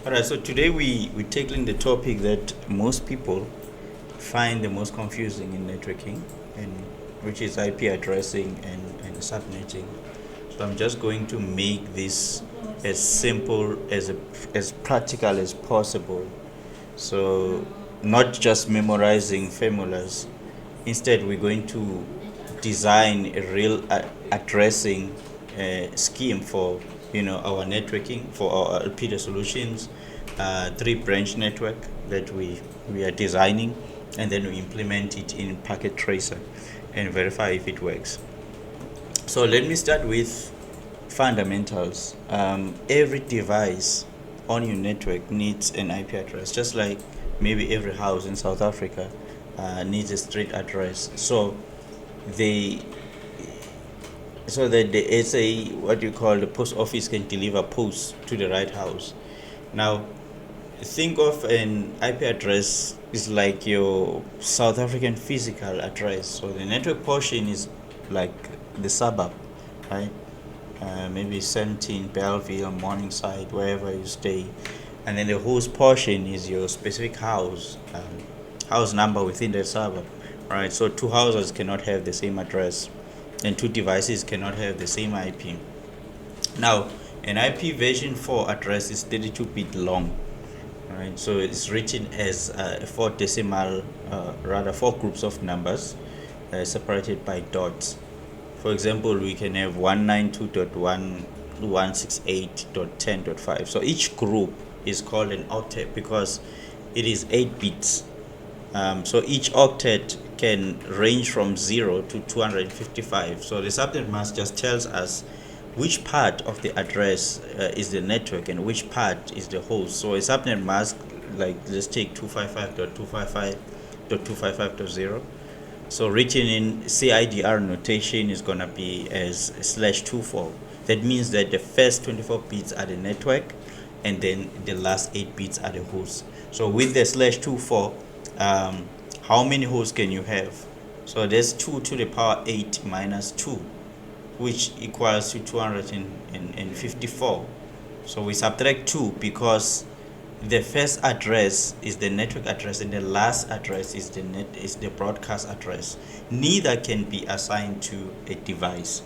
Alright, so today we're tackling the topic that most people find the most confusing in networking, and which is IP addressing and subnetting. So I'm just going to make this as simple as practical as possible. So not just memorizing formulas. Instead, we're going to design a real addressing scheme for our networking, for our Elpda Solutions 3-branch network that we are designing, and then we implement it in Packet Tracer and verify if it works. So let me start with fundamentals. Every device on your network needs an IP address, just like maybe every house in South Africa needs a street address. So they so that the SA, what you call the post office, can deliver posts to the right house. Now, think of an IP address is like your South African physical address. So the network portion is like the suburb, right? Maybe 17 Belleville, Morningside, wherever you stay, and then the host portion is your specific house number within the suburb, right? So two houses cannot have the same address, and two devices cannot have the same IP. Now, an IP version 4 address is 32-bit long, right? So it's written as four groups of numbers separated by dots. For example, we can have 192.168.10.5. So each group is called an octet because it is 8 bits. So each octet can range from 0 to 255. So the subnet mask just tells us which part of the address is the network and which part is the host. So a subnet mask, like let's take 255.255.255.0. So written in CIDR notation is going to be as /24. That means that the first 24 bits are the network, and then the last 8 bits are the host. So with the /24, how many hosts can you have? So there's 2 to the power 8 minus 2, which equals to 254. So we subtract 2 because the first address is the network address and the last address is the broadcast address. Neither can be assigned to a device.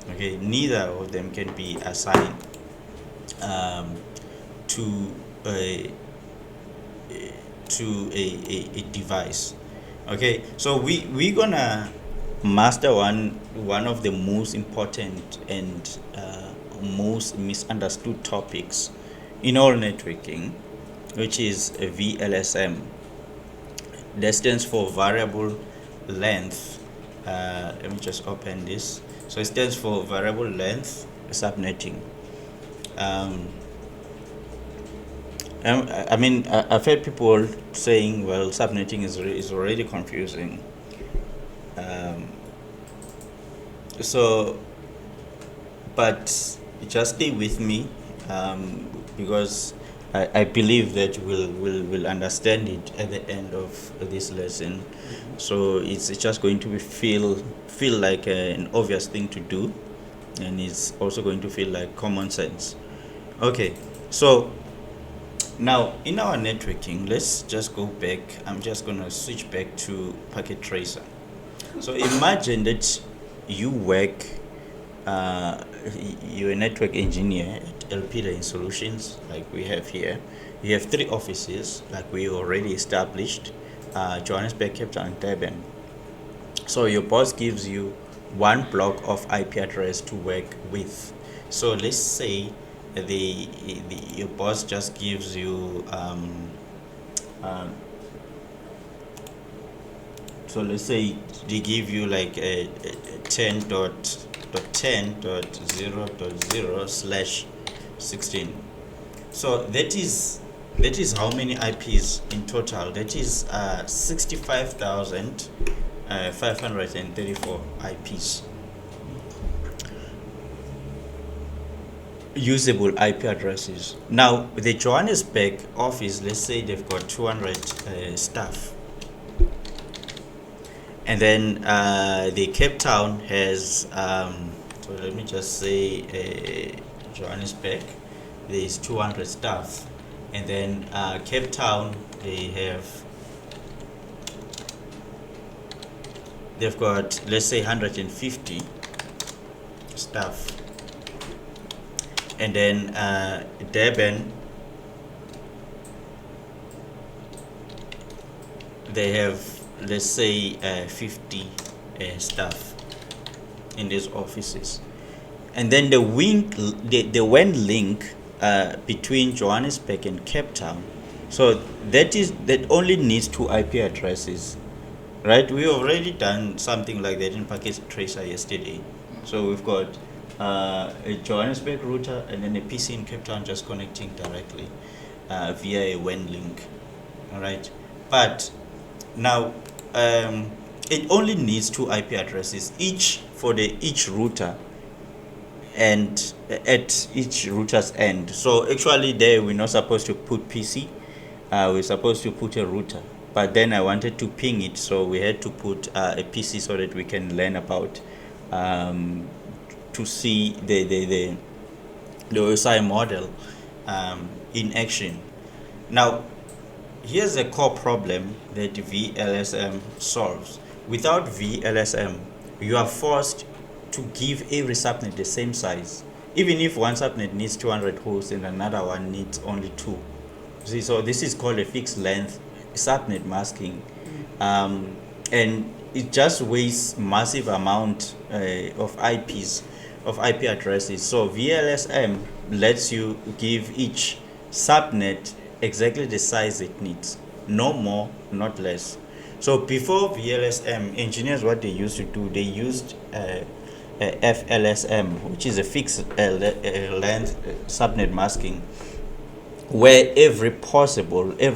Okay, neither of them can be assigned to a device. Okay, so we're gonna master one of the most important and most misunderstood topics in all networking, which is a VLSM. That stands for variable length. Let me just open this. So it stands for variable length subnetting. I mean, I've heard people saying, well, subnetting is already confusing. But just stay with me, because I believe that we'll understand it at the end of this lesson. So it's just going to feel like an obvious thing to do, and it's also going to feel like common sense. Okay, so now in our networking, let's just go back. I'm just going to switch back to Packet Tracer. So imagine that you work, you're a network engineer at Elpda Solutions, like we have here. You have 3 offices, like we already established, Johannesburg, Cape Town, and Durban. So your boss gives you one block of IP address to work with. So let's say your boss just gives you so let's say they give you like a 10.10.0.0/16. So that is how many IPs in total. That is 65,534 IPs. Usable IP addresses. Now the Johannesburg office, let's say they've got 200 staff, and then the Cape Town has so let me just say Johannesburg, there is 200 staff, And then Cape Town, they've got, let's say, 150 staff. And then Durban, they have, let's say, 50 staff in these offices. And then the WAN link between Johannesburg and Cape Town, so that only needs 2 IP addresses, right? We already done something like that in Packet Tracer yesterday. So we've got a Johannesburg router and then a PC in Cape Town just connecting directly via a WAN link. All right, but now it only needs 2 IP addresses each for each router and at each router's end. So actually there we're not supposed to put PC, we're supposed to put a router, but then I wanted to ping it, so we had to put a PC so that we can learn about to see the OSI model in action. Now here's a core problem that VLSM solves. Without VLSM, you are forced to give every subnet the same size, even if one subnet needs 200 hosts and another one needs only 2. See, so this is called a fixed length subnet masking, and it just wastes massive amount of IP addresses. So VLSM lets you give each subnet exactly the size it needs, no more, not less. So before VLSM, engineers, what they used to do, they used FLSM, which is a fixed length subnet masking, where every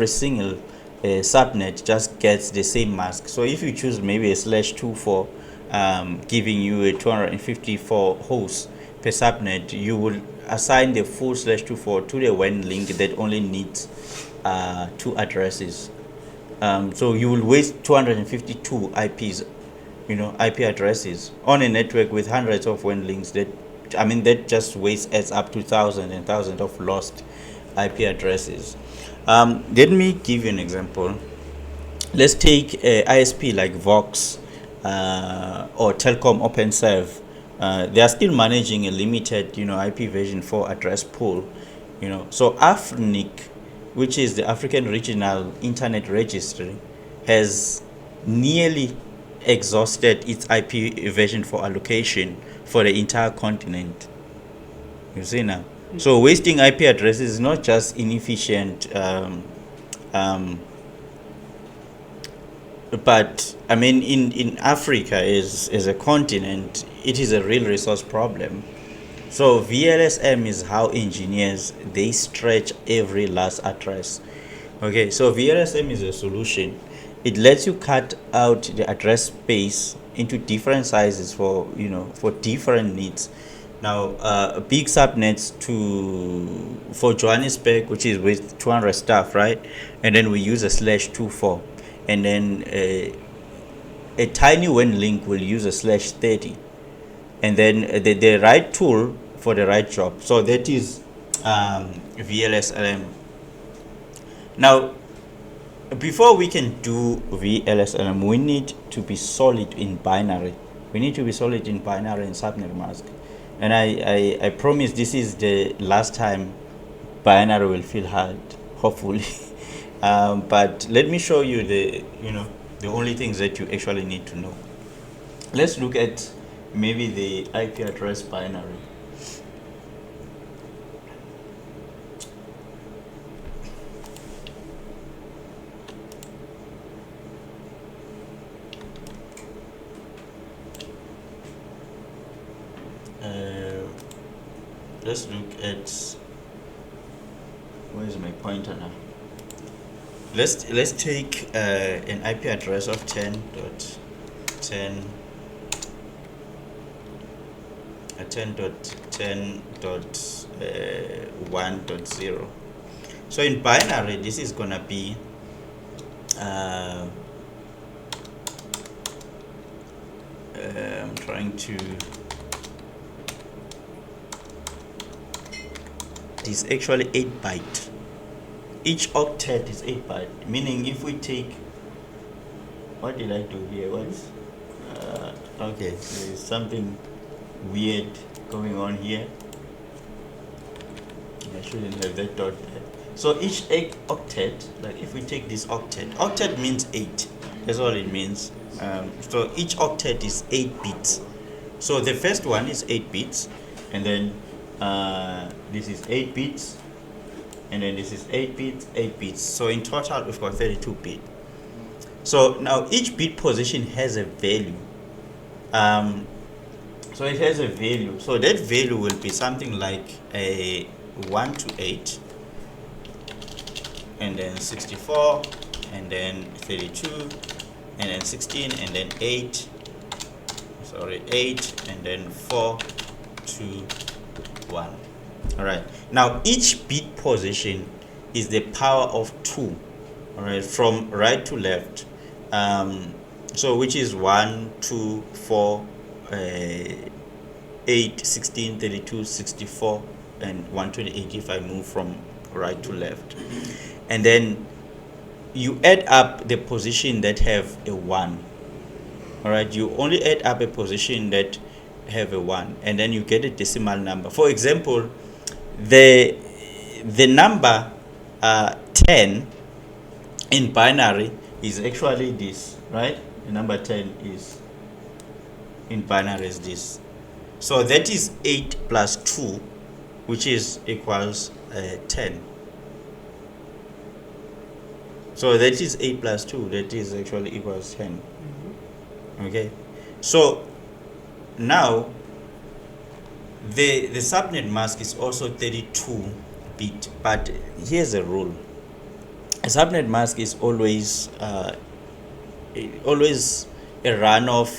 single subnet just gets the same mask. So if you choose maybe a /2 for giving you a 254 hosts per subnet, you will assign the full /24 to the WAN link that only needs 2 addresses. So you will waste 252 IP addresses on a network with hundreds of WAN links. That just adds up to thousands and thousands of lost IP addresses. Let me give you an example. Let's take ISP like Vox or Telkom OpenServe. They are still managing a limited, IPv4 address pool. So AFRINIC, which is the African Regional Internet Registry, has nearly exhausted its IPv4 allocation for the entire continent. You see now. So wasting IP addresses is not just inefficient, but in Africa as a continent, it is a real resource problem. So VLSM is how engineers, they stretch every last address. Okay, so VLSM is a solution. It lets you cut out the address space into different sizes for different needs. Now, big subnets for Johannesburg, which is with 200 staff, right? And then we use a /24, and then a tiny WAN link will use a /30, and then the right tool for the right job. So that is VLSM. Now, before we can do VLSM, we need to be solid in binary. We need to be solid in binary and subnet mask. And I promise this is the last time binary will feel hard, hopefully. But let me show you the only things that you actually need to know. Let's look at maybe the IP address binary. Let's look at, where's my pointer now? Let's take an IP address of 10.10.1.0. So in binary, this is gonna be I'm trying to, it's actually 8 byte. each octet is 8 byte, meaning if we take, what did I do here? What's okay, there's something weird going on here. I shouldn't have that dot there. So each octet, like if we take this octet means 8. That's all it means. So each octet is 8 bits. So the first one is 8 bits, and then this is 8 bits, and then this is 8 bits, 8 bits. So in total, we've got 32 bits. So now each bit position has a value. So it has a value. So that value will be something like a 1 to 8, and then 64, and then 32, and then 16, and then 8. Sorry, 8, and then 4, 2, 1. All right. Now each bit position is the power of 2. All right, from right to left. So which is 1, 2, 4, 8, 16, 32, 64, and 128 if I move from right to left. And then you add up the position that have a 1. All right, you only add up a position that have a 1, and then you get a decimal number. For example, the number 10 in binary is actually this, right? The number 10 is in binary is this. So that is 8 plus 2, which is equals 10. So that is 8 plus 2, that is actually equals 10. Okay, so now the subnet mask is also 32 bit, but here's a rule. A subnet mask is always a run of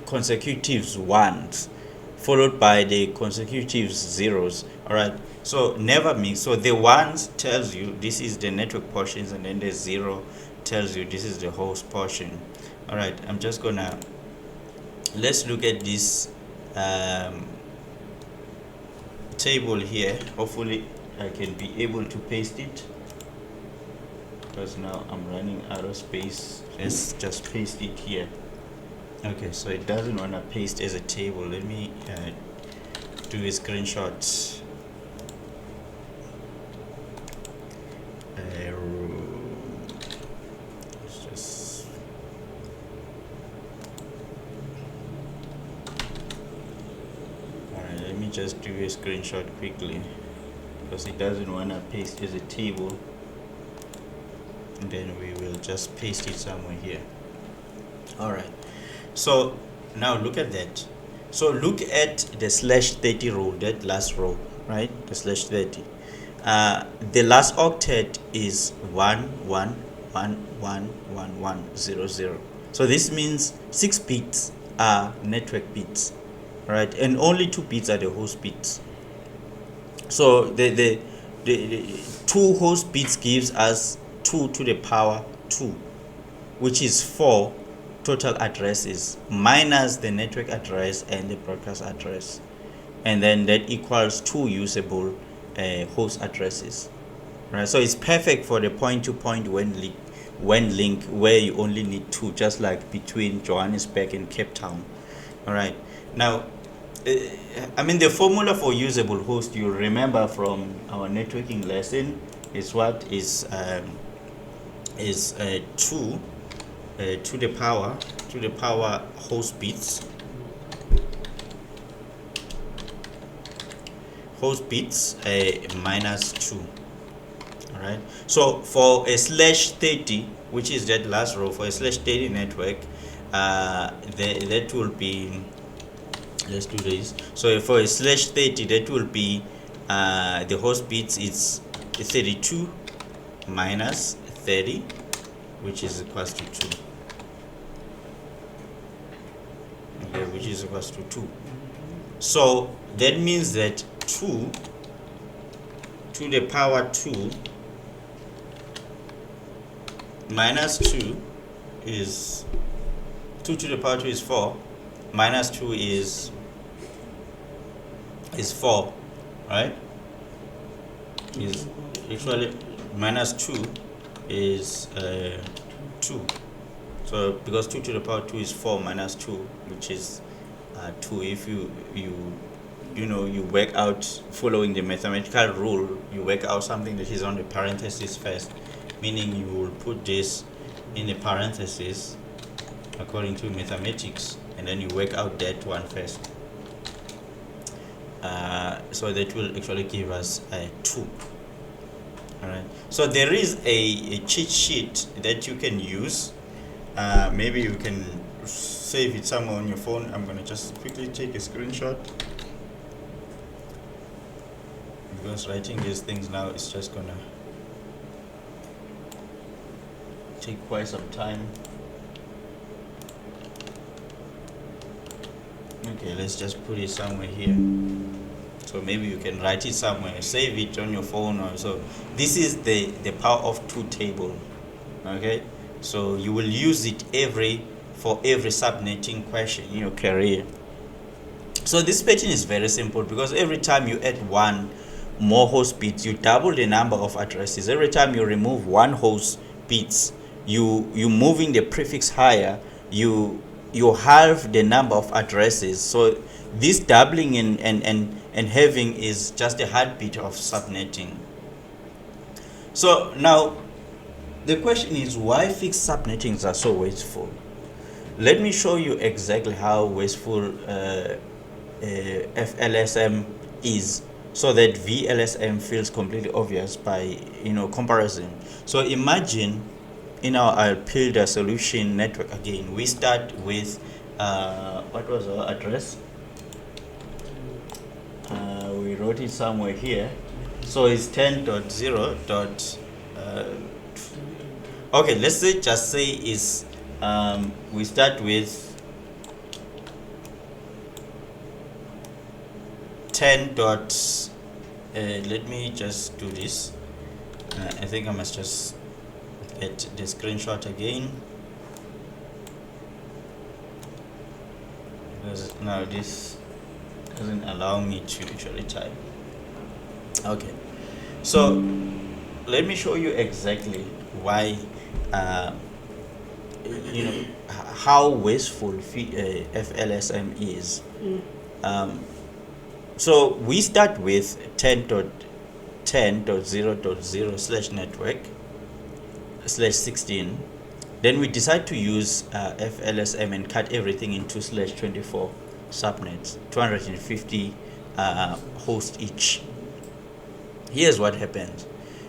consecutives ones followed by the consecutives zeros. All right, so never mix. So the ones tells you this is the network portions, and then the 0 tells you this is the host portion. All right, I'm just gonna, let's look at this table here. Hopefully I can be able to paste it, because now I'm running out of space. Let's just paste it here. Okay, so it doesn't want to paste as a table. Let me do a screenshot. Just do a screenshot quickly, because it doesn't want to paste as a table, and then we will just paste it somewhere here. All right, so now look at that. So look at the /30 row, that last row, right? The /30. The last octet is 11111100. So this means 6 bits are network bits, right? And only 2 bits are the host bits. So the 2 host bits gives us 2 to the power 2, which is 4 total addresses minus the network address and the broadcast address, and then that equals 2 usable host addresses, right? So it's perfect for the point-to-point WAN link where you only need 2, just like between Johannesburg and Cape Town. All right, now I mean, the formula for usable host, you remember from our networking lesson, is what is 2 to the power host bits minus 2. All right, so for a /30, which is that last row, for a /30 network, that will be, let's do this. So for a /30, that will be the host bits is 32 minus 30, which is equals to 2. Okay, which is equals to 2. So that means that 2 to the power 2 minus 2 is 2 to the power 2 is 4, minus 2 is 4, right? is actually minus 2 is 2. So because 2 to the power 2 is 4 minus 2, which is 2. If you work out following the mathematical rule, you work out something that is on the parenthesis first, meaning you will put this in the parenthesis according to mathematics, and then you work out that one first. So that will actually give us 2. Alright, so there is a cheat sheet that you can use. Maybe you can save it somewhere on your phone. I'm gonna just quickly take a screenshot, because writing these things now is just gonna take quite some time. Okay, let's just put it somewhere here. So maybe you can write it somewhere, save it on your phone or so. This is the power of 2 table. Okay, so you will use it for every subnetting question in your career. So this pattern is very simple, because every time you add one more host bits, you double the number of addresses. Every time you remove one host bits, you moving the prefix higher, you halve the number of addresses. So this doubling and having is just a heartbeat of subnetting. So now the question is, why fixed subnettings are so wasteful? Let me show you exactly how wasteful FLSM is, so that VLSM feels completely obvious by comparison. So imagine in our Elpda Solutions Network, again we start with what was our address? We wrote it somewhere here. So it's 10.0. Okay, let's just say is we start with 10. Let me just do this. I think I must just get the screenshot again, because now this doesn't allow me to actually type. Okay, so let me show you exactly why how wasteful FLSM is. So we start with 10.10.0.0/network/16. Then we decide to use FLSM and cut everything into /24 subnets, 250 hosts each. Here's what happens.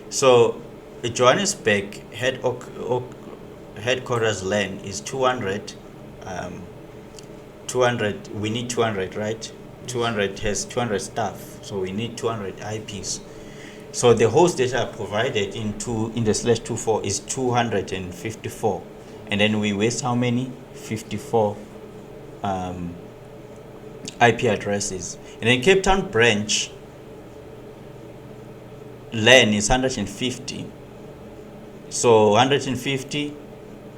So Johannesburg headquarters LAN is 200. 200. We need 200, right? 200 has 200 staff, so we need 200 IPs. So the host data provided in the /24 is 254, and then we waste how many? 54 IP addresses. And then Cape Town branch LAN is 150, so 150,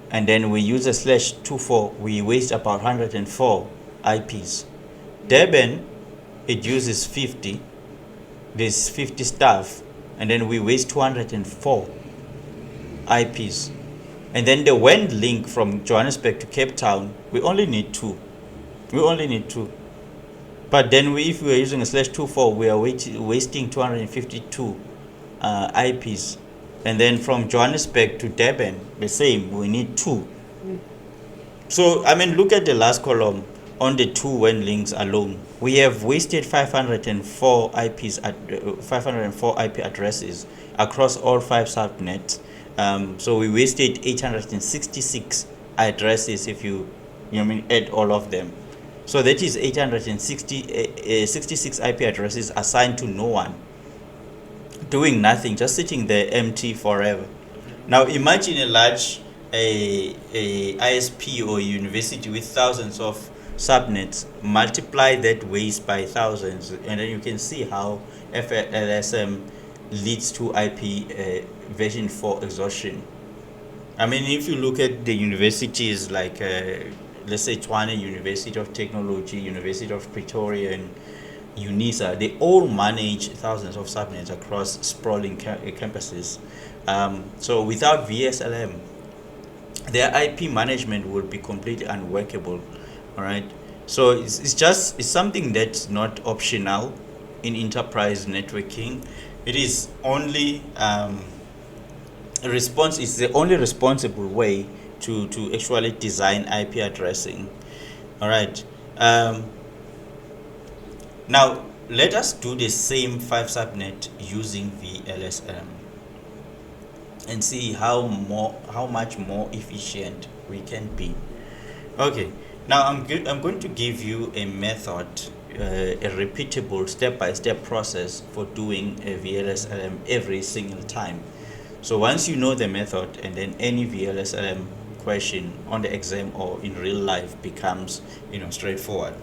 and then we use a /24, we waste about 104 IPs. Durban, it uses 50, there's 50 staff, and then we waste 204 IPs. And then the WAN link from Johannesburg to Cape Town, we only need 2. But then if we are using a /24, we are wasting 252 IPs. And then from Johannesburg to Durban, the same, we need 2. So I mean, look at the last column. On the 2 WAN links alone, we have wasted 504 IPs at 504 IP addresses across all 5 subnets. So we wasted 866 addresses if you add all of them. So that is 866 IP addresses assigned to no one, doing nothing, just sitting there empty forever. Now imagine a large ISP or university with thousands of subnets, multiply that waste by thousands, and then you can see how FLSM leads to IP version 4 exhaustion. I mean, if you look at the universities like let's say Tshwane University of Technology, University of Pretoria, and UNISA, they all manage thousands of subnets across sprawling campuses. So without VSLM, their IP management would be completely unworkable. All right. So it's something that's not optional in enterprise networking. It is only a response. It's the only responsible way to actually design IP addressing. All right. Now let us do the same 5 subnet using VLSM and see how much more efficient we can be. Okay, now I'm going to give you a method, a repeatable step-by-step process for doing a VLSM every single time. So once you know the method, and then any VLSM question on the exam or in real life becomes straightforward.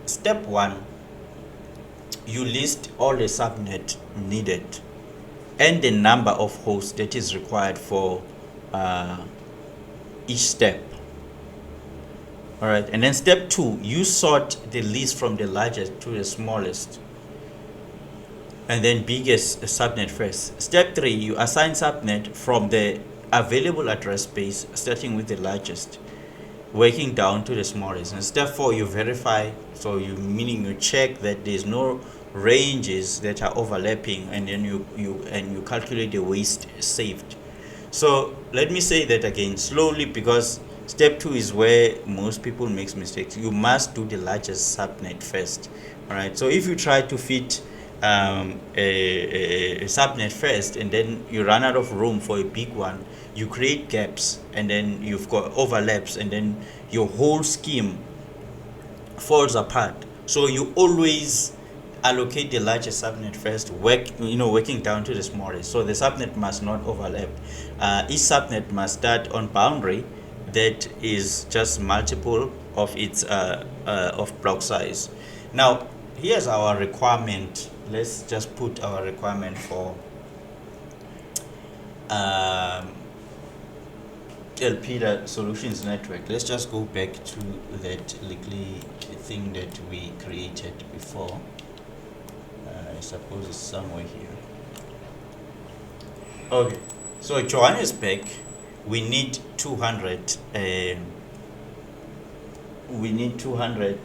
Step 1, you list all the subnet needed and the number of hosts that is required for each step. All right, and then step 2, you sort the list from the largest to the smallest, and then biggest subnet first. Step 3, you assign subnet from the available address space, starting with the largest, working down to the smallest. And step 4, you verify, so you check that there's no ranges that are overlapping, and then you calculate the waste saved. So let me say that again slowly, because step 2 is where most people make mistakes. You must do the largest subnet first. All right, so if you try to fit a subnet first and then you run out of room for a big one, you create gaps, and then you've got overlaps, and then your whole scheme falls apart. So you always allocate the largest subnet first, working down to the smallest. So the subnet must not overlap. Each subnet must start on boundary that is just multiple of its of block size. Now here's our requirement. Let's just put our requirement for Elpda Solutions Network. Let's just go back to that likely thing that we created before. I suppose it's somewhere here. Okay, so Johannesburg, we need 200. We need 200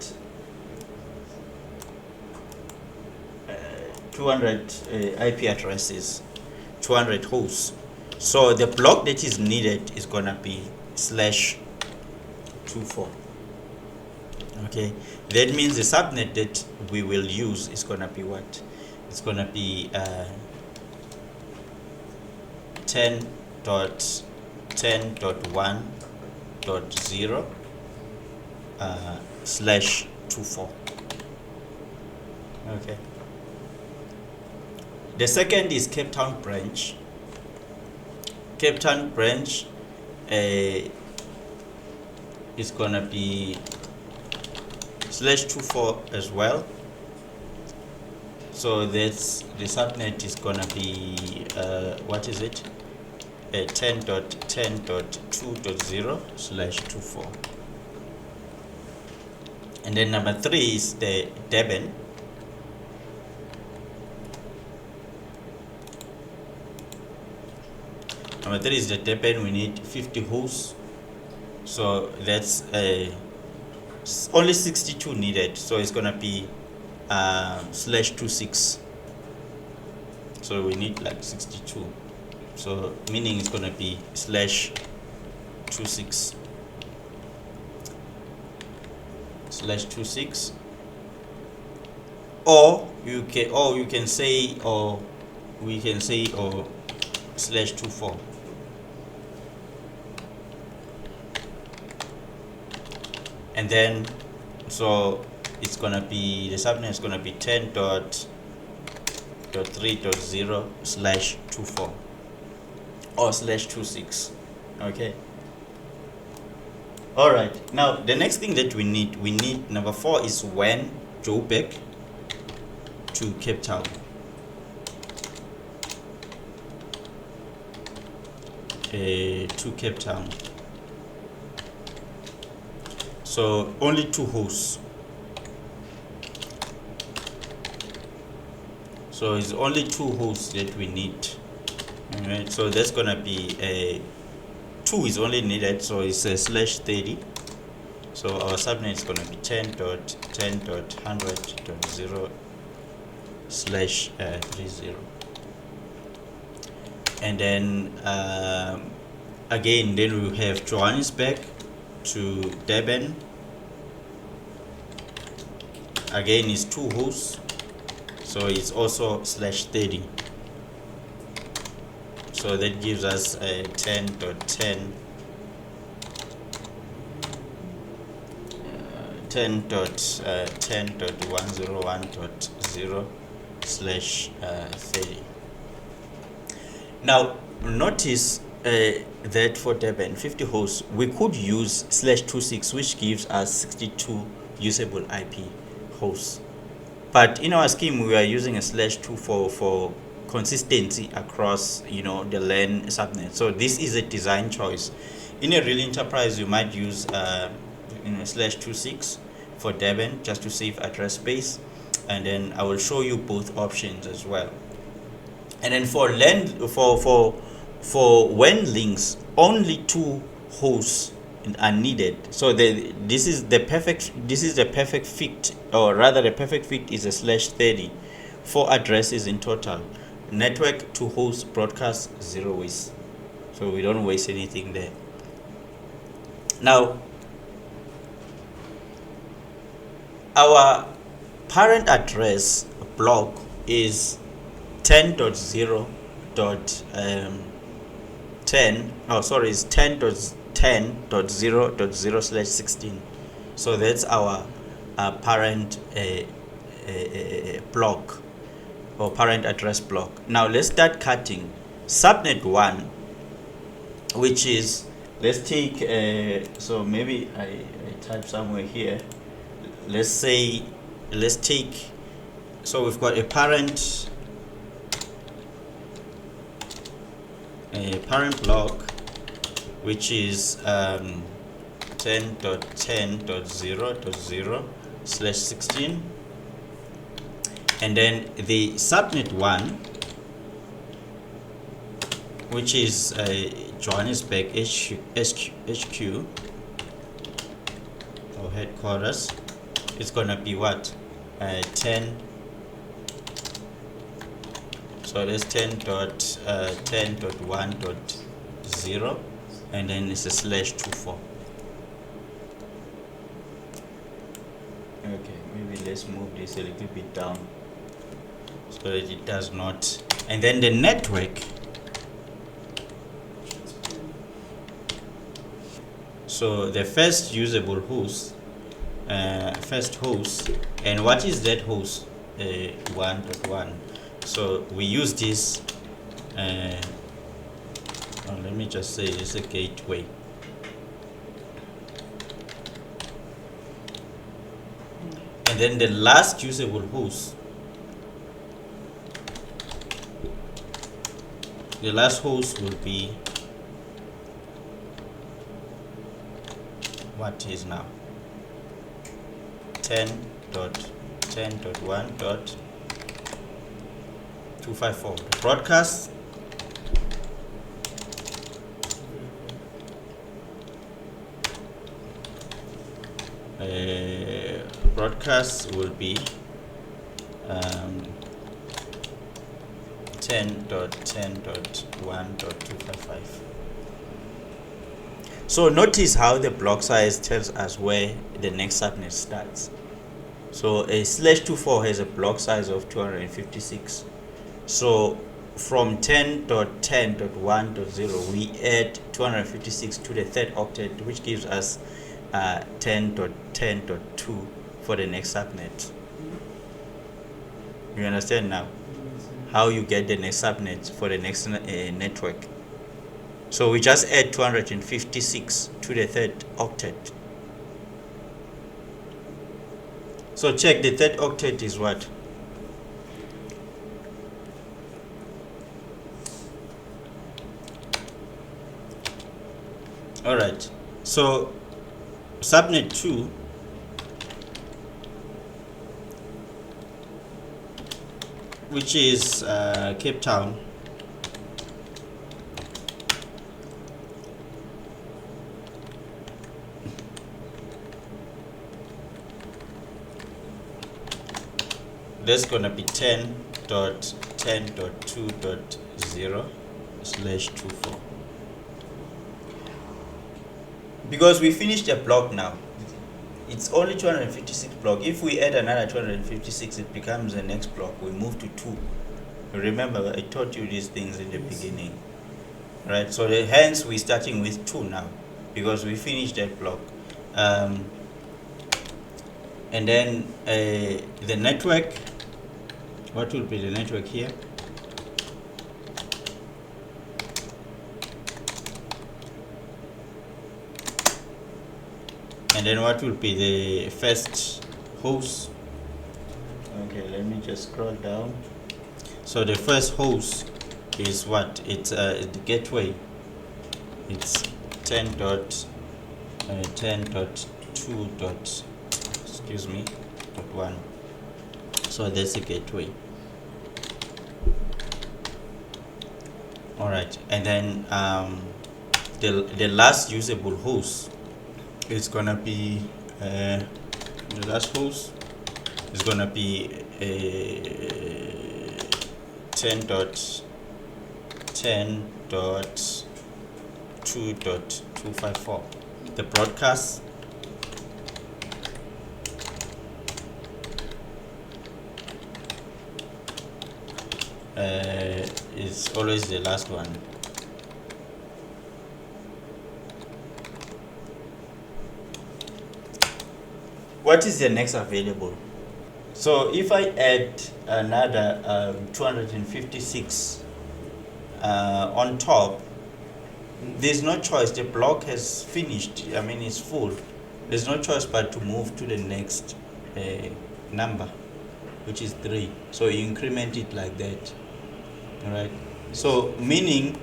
IP addresses, 200 hosts. So the block that is needed is gonna be /24. Okay, that means the subnet that we will use is gonna be what? It's gonna be 10.10.1.0 /24. Okay. The second is Cape Town branch. Cape Town branch is gonna be /24 as well. So that's the subnet is gonna be what is it? 10.10.2.0 /24. And then number 3 is the Durban. Number 3 is the Durban. We need 50 hosts. So that's only 62 needed. So it's gonna be /26. So we need like 62. So meaning it's gonna be /26. /26, or we can say /24. And then so it's gonna be, the subnet is gonna be 10.3.0 /24 or /26. Okay. All right, now the next thing that we need number 4 is when Joburg to Cape Town. To Cape Town. So only 2 hosts. So it's only 2 hosts that we need. Alright, so that's gonna be a 2 is only needed, so it's a /30. So our subnet is gonna be 10.10.100.0/30. And then again, then we have Johannesburg to Durban. Again, it's 2 hosts, so it's also /30. So that gives us a 10.10.101.0/30. Now notice that for Durban 50 hosts we could use /26, which gives us 62 usable IP hosts, but in our scheme we are using a /2 for consistency across the LAN subnet. So this is a design choice. In a real enterprise you might use /26 for Durban just to save address space, and then I will show you both options as well. And then for LAN for WAN links, only 2 hosts are needed. So this is the perfect fit, or rather the perfect fit is a /30. 4 addresses in total. Network to host, broadcast, 0 waste. So we don't waste anything there. Now our parent address block is 10.10.0.0/16. So that's our parent block, or parent address block. Now let's start cutting. Subnet 1, which is, let's take so maybe I type somewhere here. Let's take, so we've got a parent block, which is 10.10.0.0/16, and then the subnet 1, which is Johannesburg HQ or headquarters. It's gonna be what, 10. So that's 10.10.1.0, and then it's a /24. Okay, maybe let's move this a little bit down so that it does not. And then the network. So the first usable host, first host, and what is that host? 1.1. So we use this, let me just say it's a gateway. And then the last usable host, the last host will be what is now 10.10.1.254. Broadcast will be 10.10.1.255. So notice how the block size tells us where the next subnet starts. So a /24 has a block size of 256. So from 10.10.1.0 we add 256 to the third octet, which gives us 10.10.2 for the next subnet. You understand now how you get the next subnet for the next network? So we just add 256 to the third octet. So check, the third octet is what? All right. So subnet 2 which is Cape Town. That's gonna be 10.10.2.0/24. Because we finished a block now, it's only 256 block. If we add another 256, it becomes the next block. We move to 2. Remember, I taught you these things in the beginning, right? So hence we're starting with 2 now, because we finished that block. And then the network, what will be the network here? And then what will be the first host? Okay, let me just scroll down. So the first host is what? It's the gateway. It's 10.10.2. Excuse me, .1. So that's the gateway. All right, and then the last usable host is gonna be the last host is gonna be 10.10.2.254. The broadcast is always the last one. What is the next available? So if I add another 256 on top, there's no choice. The block has finished. I mean, it's full. There's no choice but to move to the next number, which is 3. So you increment it like that. All right. So meaning,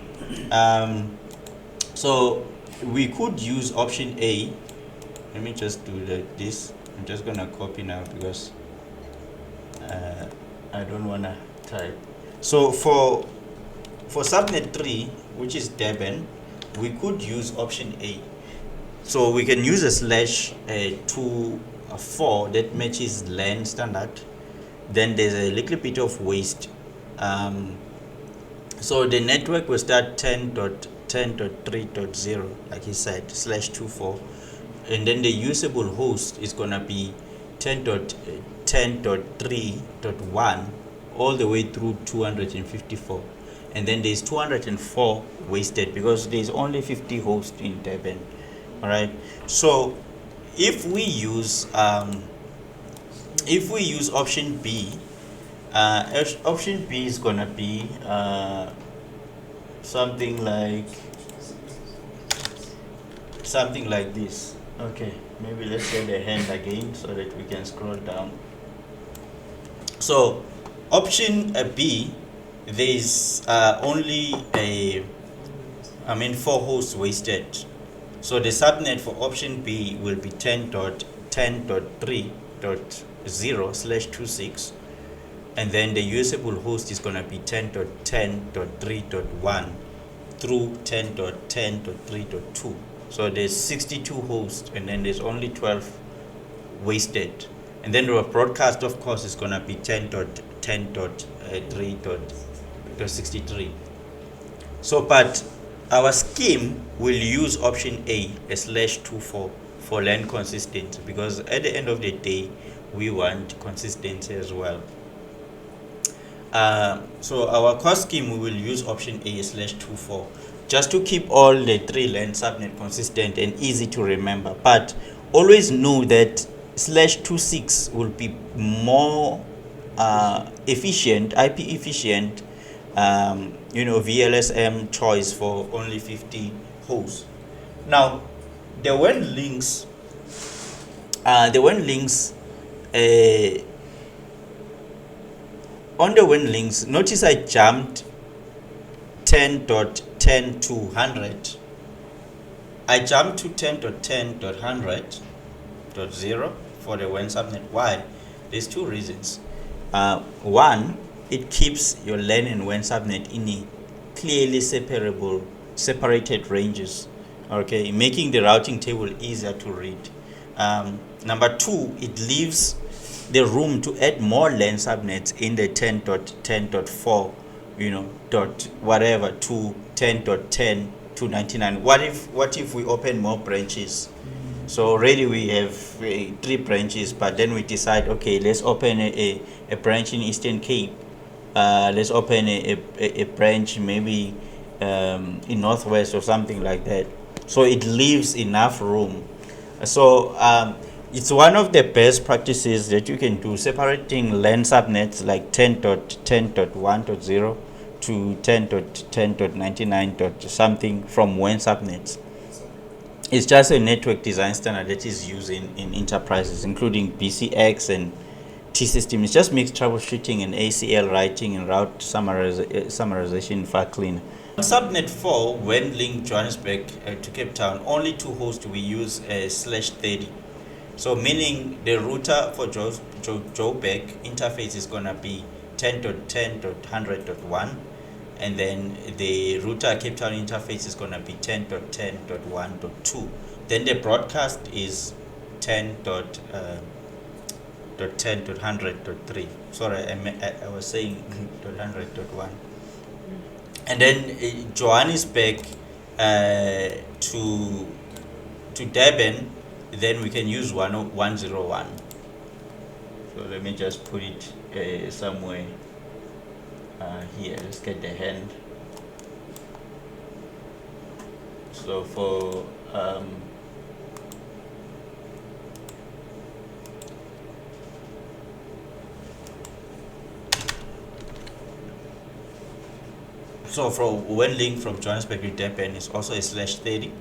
so we could use option A. Let me just do this. I'm just gonna copy now because I don't wanna type. So for subnet 3, which is Durban, we could use option A. So we can use a /24 that matches LAN standard. Then there's a little bit of waste. So the network will start 10.10.3.0, like he said, /24. And then the usable host is gonna be 10.10.3.1 all the way through 254. And then there's 204 wasted because there's only 50 hosts in Durban. All right. So if we use option B, option B is gonna be something like this. Okay, maybe let's get the hand again so that we can scroll down. So option B, there's only 4 hosts wasted. So the subnet for option B will be 10.10.3.0/26, and then the usable host is going to be 10.10.3.1 through 10.10.3.2. So there's 62 hosts, and then there's only 12 wasted. And then the broadcast, of course, is going to be 10.10.3.63. So, but our scheme will use option A, a /24, for LAN consistency, because at the end of the day, we want consistency as well. So our core scheme, we will use option A, /24, just to keep all the 3 LAN subnet consistent and easy to remember. But always know that /26 will be more efficient, IP efficient, VLSM choice for only 50 hosts. Now, the WAN links, on the WAN links, notice I jumped 10.10 to 100. I jumped to 10.10.100.0 for the WAN subnet. Why? There's 2 reasons. One, it keeps your LAN and WAN subnet in a clearly separated ranges, okay, making the routing table easier to read. Number two, it leaves the room to add more LAN subnets in the 10.10.4, dot whatever, to 10.10 to 99. What if we open more branches? So already we have 3 branches, but then we decide, okay, let's open a branch in Eastern Cape. Let's open a branch maybe in Northwest or something like that. So it leaves enough room. So it's one of the best practices that you can do, separating LAN subnets like 10.10.1.0 to 10.10.99. something from WAN subnets. It's just a network design standard that is used in enterprises, including BCX and T-System. It just makes troubleshooting and ACL writing and route summarization far cleaner. On Subnet 4, when linked Johannesburg to Cape Town, only 2 hosts we use /30. So meaning the router for Joburg interface is going to be 10.10.100.1, and then the router Cape Town interface is going to be 10.10.1.2. Then the broadcast is 10.10.100.3. Sorry, I was saying .100.1. And then Johannesburg to Durban, then we can use 101. So let me just put it somewhere here. Let's get the hand. So for when link from Johannesburg to Durban is also a /30.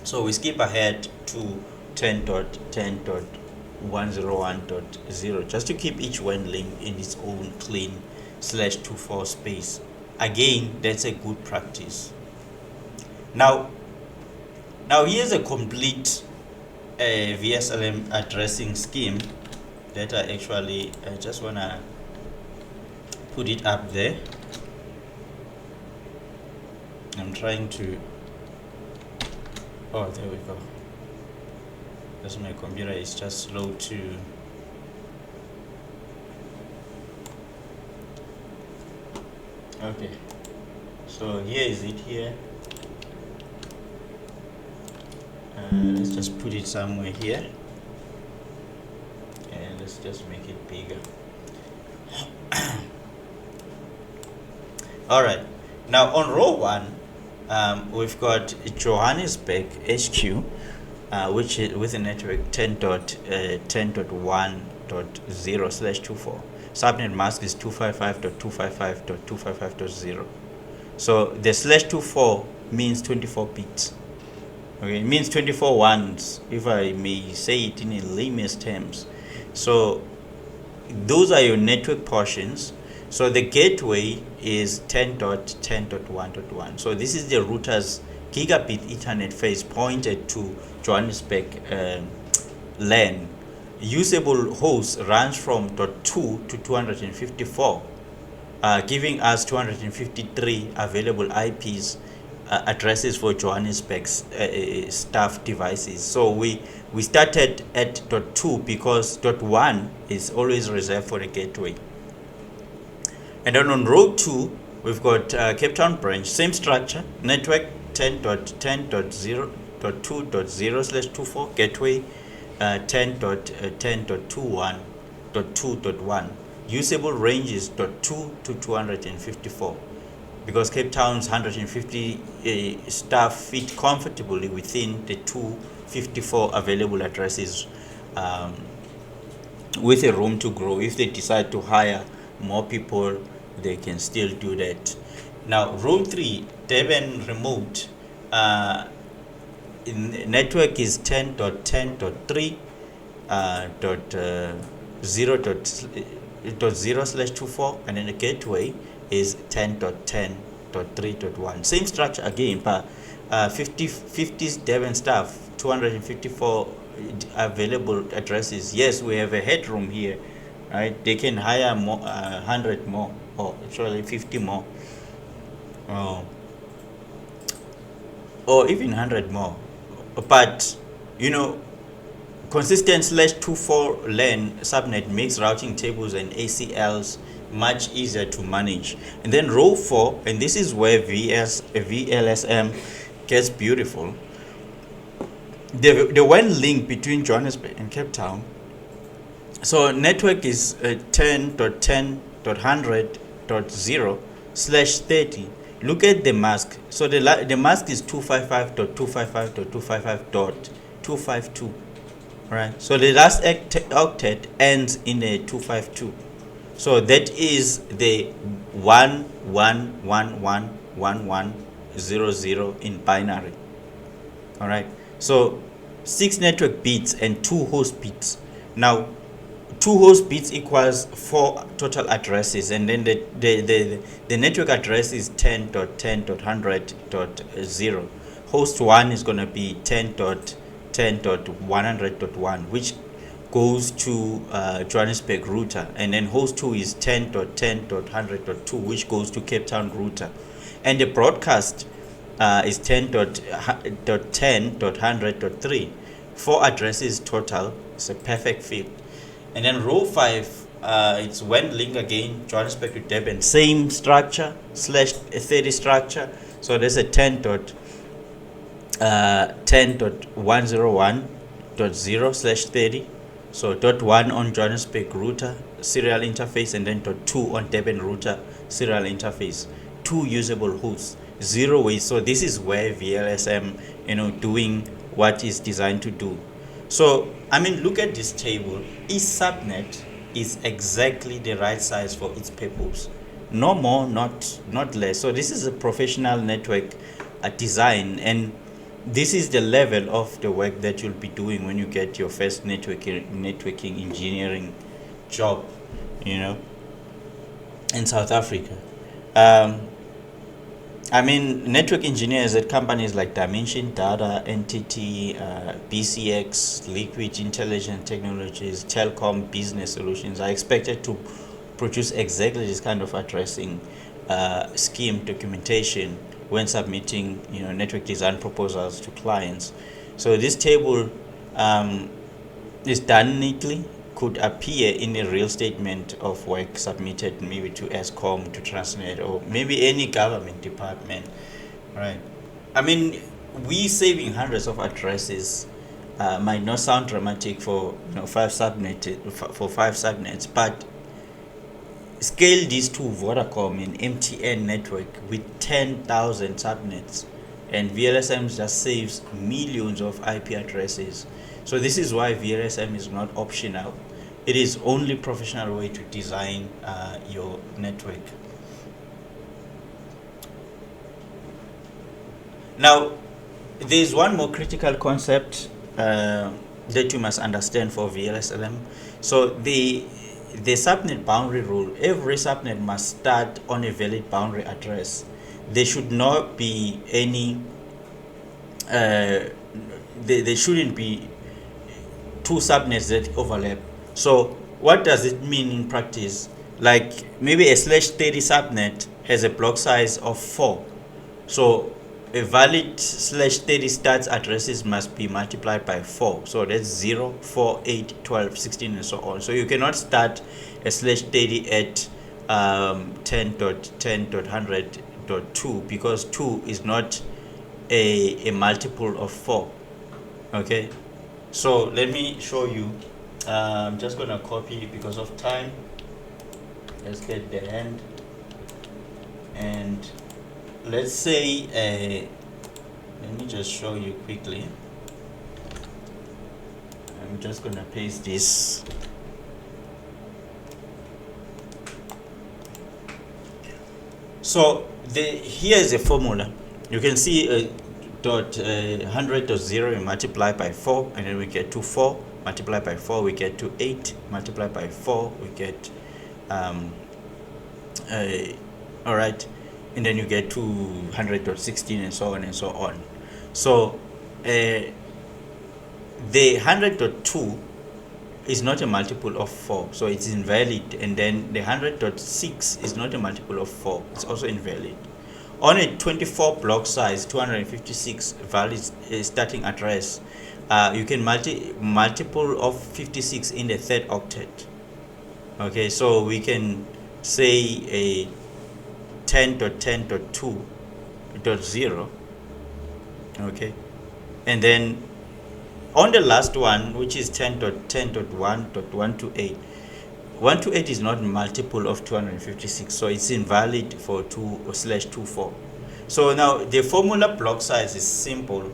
So we skip ahead to 10.10.101.0 just to keep each one link in its own clean /24 space. Again, that's a good practice. Now here's a complete VLSM addressing scheme that I just wanna put it up there. I'm trying to, oh, there we go. That's my computer is just slow to, okay, so here is it here. Let's just put it somewhere here, and let's just make it bigger. All right, now on row 1, we've got Johannesburg HQ, which is with a network 10.10.1.0/24. Subnet mask is 255.255.255.0. So the /24 means 24 bits. Okay, it means 24 ones, if I may say it in a layman's terms. So those are your network portions. So the gateway is 10.10.1.1. So this is the router's gigabit Ethernet phase pointed to Johannesburg LAN. Usable host runs from .2 to 254, giving us 253 available IPs addresses for Johannesburg's staff devices. So we started at .2 because .1 is always reserved for the gateway. And then on row 2, we've got Cape Town branch, same structure, network 10.10.0.2.0/24, gateway 10.10.21.2.1. Usable range is .2 to 254. Because Cape Town's 150 staff fit comfortably within the 254 available addresses, with a room to grow. If they decide to hire more people, they can still do that. Now, row 3, Durban remote, network is 10.10.0.0/24, and then the gateway is 10.10.3.1. Same structure again, but 50 Durban staff, 254 available addresses. Yes, we have a headroom here, right? They can hire more, 100 more, or actually 50 more, uh, or even 100 more. But you know, consistent /24 LAN subnet makes routing tables and ACLs much easier to manage. And then row 4, and this is where VLSM gets beautiful. The one link between Johannesburg and Cape Town. So network is 10.10.100.0/30. Look at the mask. So the mask is 255.255.255.252. Right. So the last octet ends in a 252. So that is the 11111100 in binary. All right. So 6 network bits and 2 host bits. Now 2 host bits equals 4 total addresses, and then the network address is 10.10.100.0. Host 1 is going to be 10.10.100.1, which goes to Johannesburg router, and then host 2 is 10.10.100.2, which goes to Cape Town router, and the broadcast is 10.10.100.3. 4 addresses total. It's a perfect fit. And then row 5, it's one link again, Johannesburg to Durban, same structure, /30 structure. So there's a 10.101.0/30. So .1 on Johannesburg router serial interface, and then .2 on Durban router serial interface. 2 usable hosts, 0 waste. So this is where VLSM, doing what is designed to do. So I mean, look at this table. Each subnet is exactly the right size for its purpose. No more, not less. So this is a professional network design, and this is the level of the work that you'll be doing when you get your first networking engineering job, in South Africa. I mean, network engineers at companies like Dimension Data, Entity, BCX, Liquid Intelligent Technologies, Telkom Business Solutions are expected to produce exactly this kind of addressing scheme documentation when submitting, network design proposals to clients. So this table is done neatly, could appear in a real statement of work submitted maybe to ESCOM, to Transnet, or maybe any government department, right? I mean, we saving hundreds of addresses might not sound dramatic for 5 subnets, but scale these to Vodacom and MTN network with 10,000 subnets, and VLSM just saves millions of IP addresses. So this is why VLSM is not optional. It is only professional way to design your network. Now, there is one more critical concept that you must understand for VLSM. So the subnet boundary rule, every subnet must start on a valid boundary address. There should not be any, there shouldn't be 2 subnets that overlap. So what does it mean in practice? Like maybe a /30 subnet has a block size of 4. So a valid /30 starts addresses must be multiplied by 4. So that's 0, 4, 8, 12, 16, and so on. So you cannot start a /30 at 10.10.100.2 because 2 is not a multiple of 4. Okay. So let me show you. I'm just going to copy because of time. Let's get the end. And let's say, let me just show you quickly. I'm just going to paste this. So here is a formula. You can see dot 100.0 and multiply by 4, and then we get to 4. Multiply by 4, we get to 8. Multiply by 4, we get all right, and then you get to 100.16 and so on and so on. So the 100.2 is not a multiple of 4, so it's invalid. And then the 100.6 is not a multiple of 4, it's also invalid. On a 24 block size, 256 valid starting address, you can multiple of 56 in the third octet. Okay, so we can say a 10.10.2.0. okay, and then on the last one, which is 10.10.1.128, 128 is not multiple of 256, so it's invalid for 2/24. So now the formula block size is simple.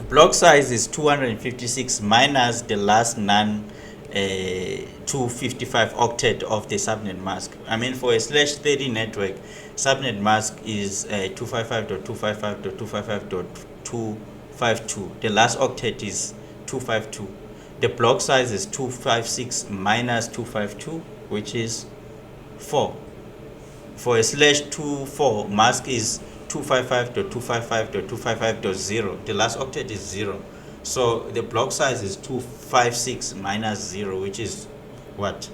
Block size is 256 minus the last 255 octet of the subnet mask. I mean, for a /30 network, subnet mask is 255.255.255.252. The last octet is 252. The block size is 256 minus 252, which is 4. For a /24, mask is 255.255.255.0. The last octet is 0. So the block size is 256 minus 0, which is what?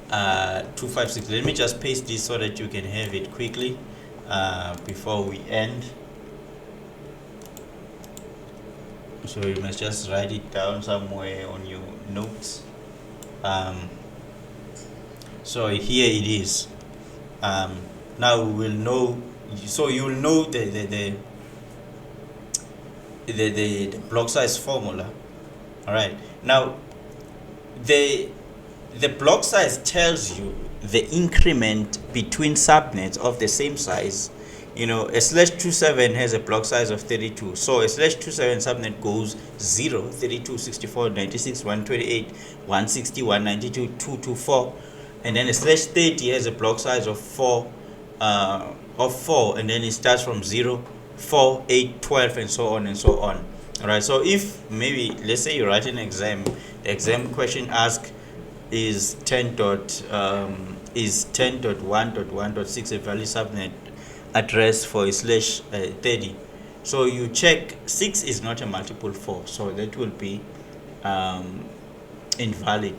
256. Let me just paste this so that you can have it quickly before we end. So you must just write it down somewhere on your notes. So here it is. Now we will know. So you will know the block size formula. All right. Now the block size tells you the increment between subnets of the same size. You know, a /27 has a block size of 32. So a /27 subnet goes 0, 32, 64, 96, 128, 160, 192, 224. And then a /30 has a block size of 4, and then it starts from 0, 4, 8, 12, and so on and so on. All right. So if maybe, let's say you write an exam, the exam question asks, is 10.1.1.6 a valid subnet address for a /30? So you check 6 is not a multiple 4, so that will be invalid.